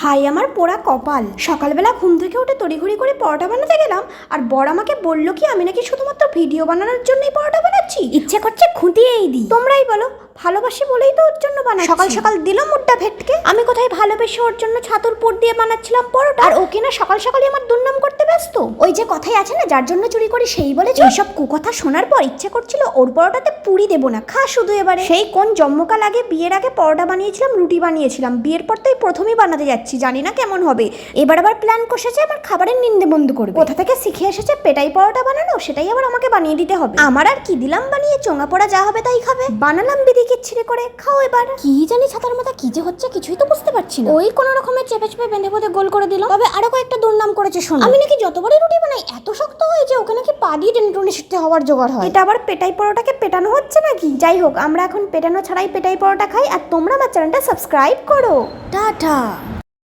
High আমার পোড়া কপাল, সকালবেলা ঘুম থেকে উঠে তড়িঘড়ি করে পরোটা বানাতে গেলাম আর বর আমাকে বললো কি আমি নাকি শুধুমাত্র ভিডিও বানানোর জন্যই পরোটা বানাচ্ছি। ইচ্ছে করছে খুঁটিয়েই দিই। তোমরাই বলো, ভালোবাসি বলেই তো ওর জন্য বানাচ্ছি। সকাল সকাল দিলাম মুডটা ভেটকে। আমি কোথায় ভালোবেসে ওর জন্য ছাতুর পুর দিয়ে বানাচ্ছিলাম পরোটা, আর ওকে না সকাল সকালই আমার দুর্নাম করতে ব্যস্ত। ওই যে কথাই আছে না, যার জন্য চুরি করি সেই বলে। এইসব কুকথা শোনার পর ইচ্ছে করছিল ওর পরোটাতে পুরি দেবো না, খা শুধু এবারে। সেই কোন জম্মকাল আগে বিয়ের আগে পরোটা বানিয়েছিলাম, রুটি বানিয়েছিলাম, বিয়ের পর তাই প্রথমেই বানাতে যাচ্ছি, জানি না কেমন হবে। এবার আবার প্ল্যান কষেছে আমার খাবারের নিন্দে বন্ধ করবে। কোথা থেকে শিখে এসেছে পেটাই পরোটা বানানো, সেটাই আবার আমাকে বানিয়ে দিতে হবে। আমার আর কি দিলাম বানিয়ে, চোঙা পড়া যা হবে তাই খাবে। বানালাম বিদিকে ছিঁড়ে করে, খাও এবার। কি জানি ছাতার মাথা কি যে হচ্ছে কিছুই তো বুঝতে পারছি না। ওই কোন রকমের চেপে চেপে বেঁধে বেঁধে গোল করে দিলাম। তবে আরো কয়েকটা দুর্নাম করেছে শোনো। আমি নাকি যতবারই রুটি বানাই এত শক্ত হয় যে ওকে নাকি পা দিয়ে টেনে টুনে শিখতে হওয়ার জোগাড় হয়। এটা আবার পেটাই পরোটাকে পেটানো হচ্ছে নাকি? যাই হোক, আমরা এখন পেটানো ছাড়াই পেটাই পরোটা খাই। আর তোমরা আমার চ্যানেলটা সাবস্ক্রাইব করো। টাটা।